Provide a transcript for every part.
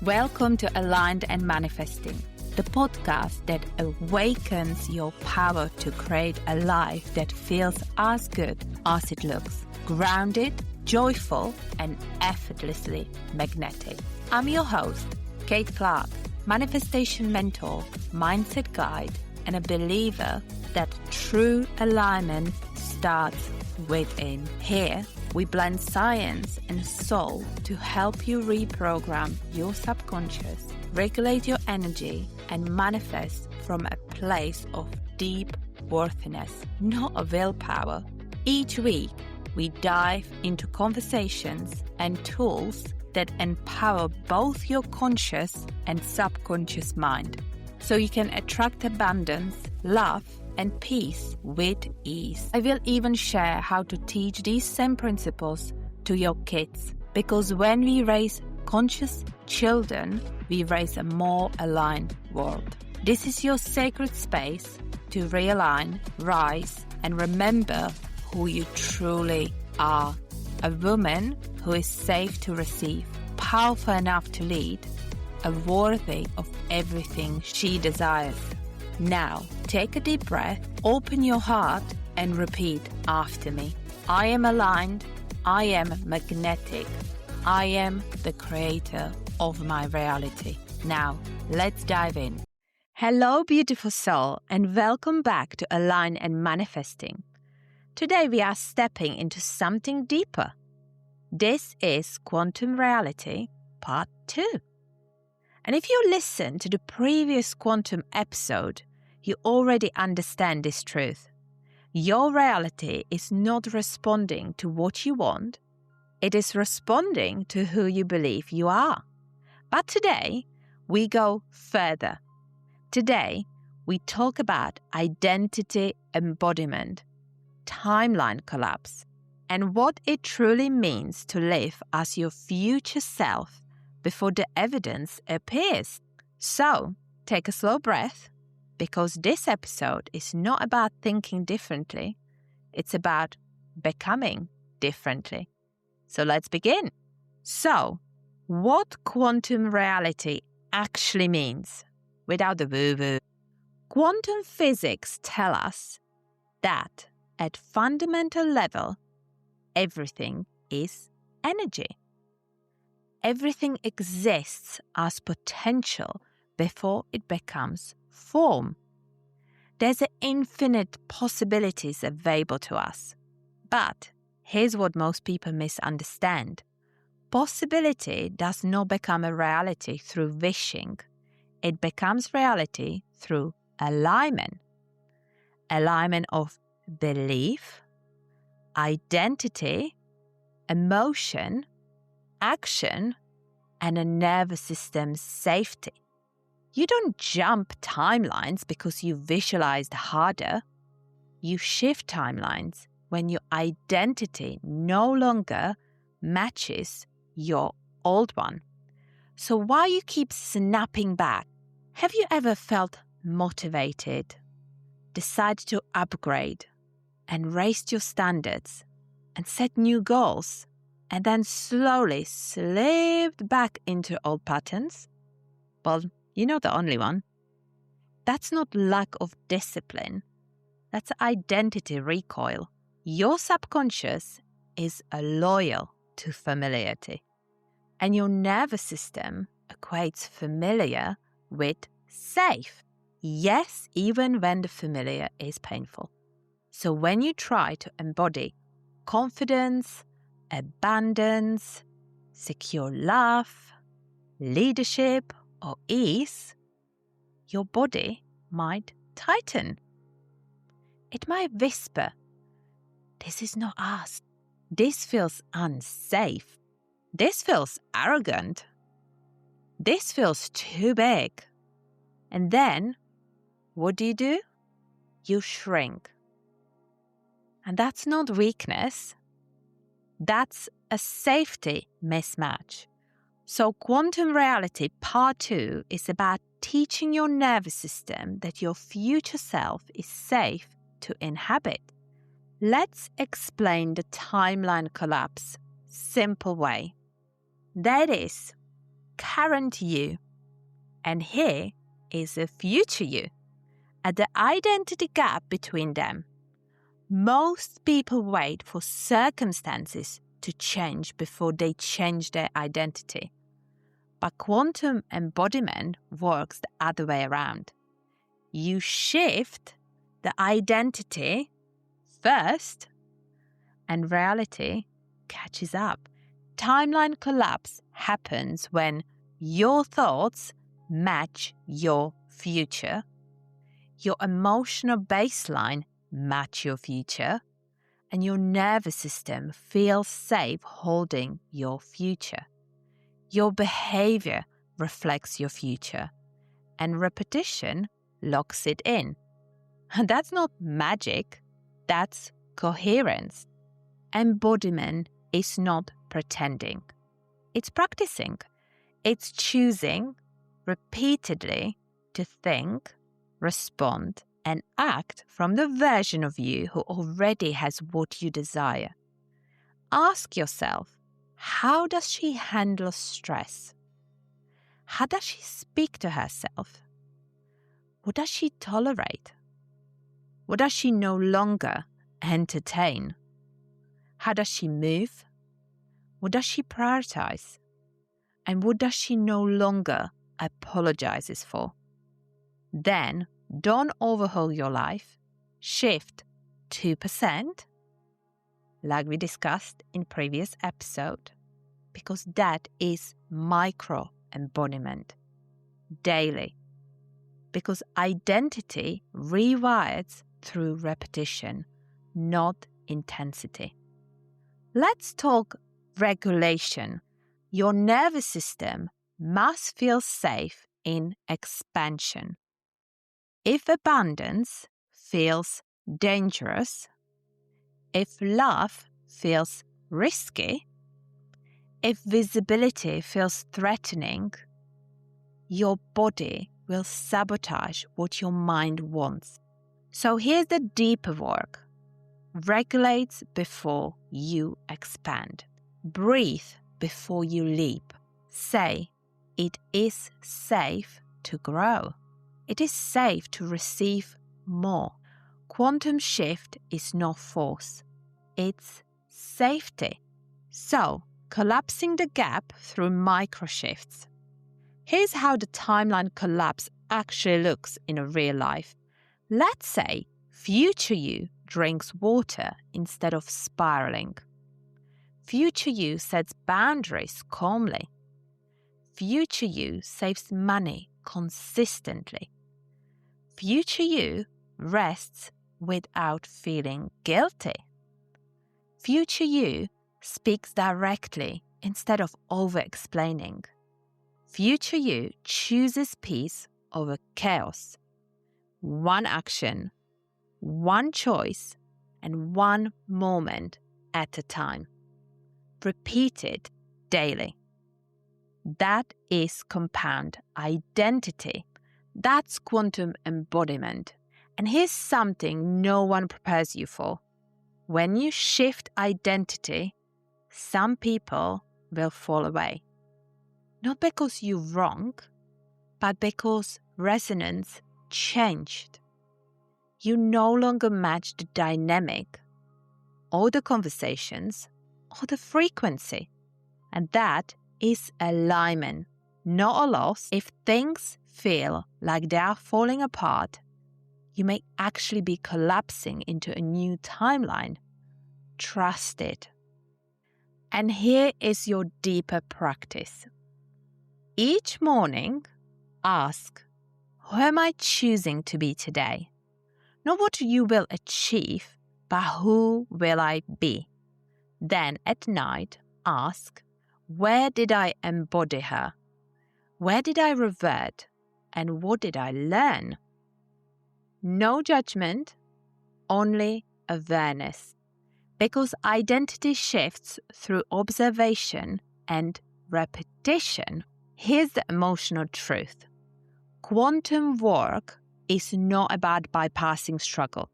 Welcome to Aligned and Manifesting, the podcast that awakens your power to create a life that feels as good as it looks, grounded, joyful, and effortlessly magnetic. I'm your host, Kate Clark, manifestation mentor, mindset guide, and a believer that true alignment starts within. Here, we blend science and soul to help you reprogram your subconscious, regulate your energy, and manifest from a place of deep worthiness, not a willpower. Each week, we dive into conversations and tools that empower both your conscious and subconscious mind, so you can attract abundance, love, and peace with ease. I will even share how to teach these same principles to your kids, because when we raise conscious children, we raise a more aligned world. This is your sacred space to realign, rise, and remember who you truly are. A woman who is safe to receive, powerful enough to lead, and worthy of everything she desires. Now, take a deep breath, open your heart, and repeat after me. I am aligned. I am magnetic. I am the creator of my reality. Now, let's dive in. Hello, beautiful soul, and welcome back to Align and Manifesting. Today, we are stepping into something deeper. This is Quantum Reality Part 2. And if you listen to the previous quantum episode, you already understand this truth. Your reality is not responding to what you want. It is responding to who you believe you are. But today, we go further. Today, we talk about identity embodiment, timeline collapse, and what it truly means to live as your future self before the evidence appears. So, take a slow breath, because this episode is not about thinking differently. It's about becoming differently. So let's begin. So, what quantum reality actually means, without the woo-woo. Quantum physics tell us that at fundamental level, everything is energy. Everything exists as potential before it becomes form. There's infinite possibilities available to us. But here's what most people misunderstand. Possibility does not become a reality through wishing. It becomes reality through alignment. Alignment of belief, identity, emotion, action, and a nervous system safety. You don't jump timelines because you visualized harder. You shift timelines when your identity no longer matches your old one. So while you keep snapping back, have you ever felt motivated, decided to upgrade, and raised your standards, and set new goals, and then slowly slipped back into old patterns? Well, you know the only one. That's not lack of discipline. That's identity recoil. Your subconscious is loyal to familiarity. And your nervous system equates familiar with safe. Yes, even when the familiar is painful. So when you try to embody confidence, abundance, secure love, leadership, or ease, your body might tighten. It might whisper, "This is not us. This feels unsafe. This feels arrogant. This feels too big." And then, what do? You shrink. And that's not weakness. That's a safety mismatch. So Quantum Reality Part 2 is about teaching your nervous system that your future self is safe to inhabit. Let's explain the timeline collapse simple way. That is, current you. And here is the future you. At the identity gap between them. Most people wait for circumstances to change before they change their identity. But quantum embodiment works the other way around. You shift the identity first, and reality catches up. Timeline collapse happens when your thoughts match your future, your emotional baseline match your future, and your nervous system feels safe holding your future. Your behavior reflects your future, and repetition locks it in. And that's not magic, that's coherence. Embodiment is not pretending. It's practicing. It's choosing repeatedly to think, respond, and act from the version of you who already has what you desire. Ask yourself, how does she handle stress? How does she speak to herself? What does she tolerate? What does she no longer entertain? How does she move? What does she prioritize? And what does she no longer apologizes for? Then don't overhaul your life. Shift 2%, like we discussed in previous episode, because that is micro embodiment daily. Because identity rewires through repetition, not intensity. Let's talk regulation. Your nervous system must feel safe in expansion. If abundance feels dangerous, if love feels risky, if visibility feels threatening, your body will sabotage what your mind wants. So here's the deeper work. Regulate before you expand. Breathe before you leap. Say, it is safe to grow. It is safe to receive more. Quantum shift is not force. It's safety. So, collapsing the gap through micro shifts. Here's how the timeline collapse actually looks in a real life. Let's say future you drinks water instead of spiraling. Future you sets boundaries calmly. Future you saves money consistently. Future you rests without feeling guilty. Future you speaks directly instead of over-explaining. Future you chooses peace over chaos. One action, one choice, and one moment at a time. Repeat it daily. That is compound identity. That's quantum embodiment. And here's something no one prepares you for. When you shift identity, some people will fall away. Not because you're wrong, but because resonance changed. You no longer match the dynamic, or the conversations, or the frequency. And that is alignment, not a loss. If things feel like they are falling apart, you may actually be collapsing into a new timeline. Trust it. And here is your deeper practice. Each morning, ask, who am I choosing to be today? Not what you will achieve, but who will I be? Then at night, ask, where did I embody her? Where did I revert? And what did I learn? No judgment, only awareness. Because identity shifts through observation and repetition. Here's the emotional truth. Quantum work is not about bypassing struggle.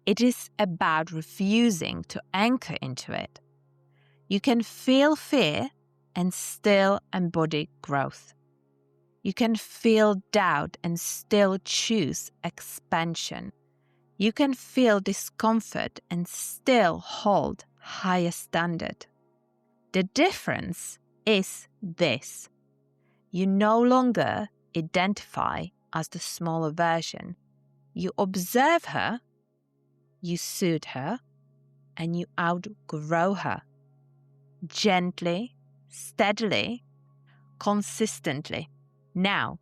It is about refusing to anchor into it. You can feel fear and still embody growth. You can feel doubt and still choose expansion. You can feel discomfort and still hold higher standard. The difference is this. You no longer identify as the smaller version. You observe her, you soothe her, and you outgrow her. Gently, steadily, consistently. Now,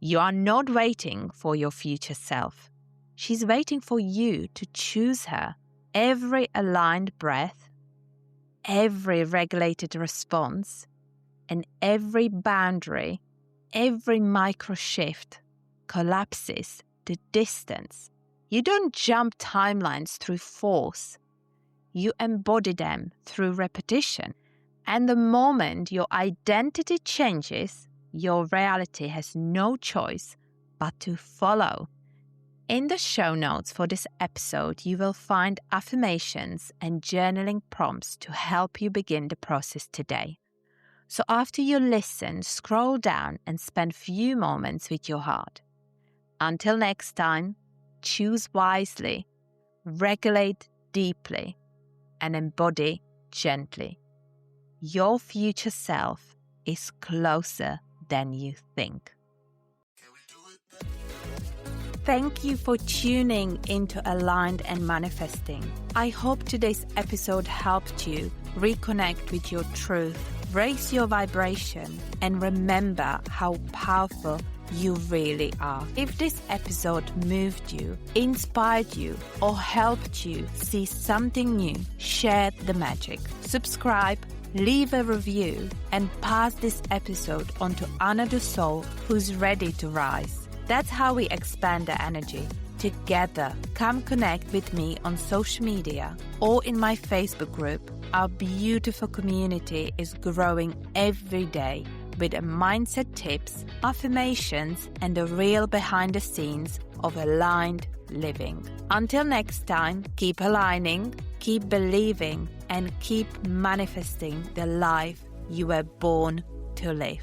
you are not waiting for your future self. She's waiting for you to choose her. Every aligned breath, every regulated response, and every boundary, every micro shift collapses the distance. You don't jump timelines through force. You embody them through repetition. And the moment your identity changes, your reality has no choice but to follow. In the show notes for this episode, you will find affirmations and journaling prompts to help you begin the process today. So after you listen, scroll down and spend a few moments with your heart. Until next time, choose wisely, regulate deeply, and embody gently. Your future self is closer than you think. Thank you for tuning into Aligned and Manifesting. I hope today's episode helped you reconnect with your truth, raise your vibration, and remember how powerful you really are. If this episode moved you, inspired you, or helped you see something new, share the magic. Subscribe, leave a review, and pass this episode on to another soul who's ready to rise. That's how we expand the energy. Together, come connect with me on social media or in my Facebook group. Our beautiful community is growing every day with mindset tips, affirmations, and the real behind the scenes of aligned living. Until next time, keep aligning, keep believing, and keep manifesting the life you were born to live.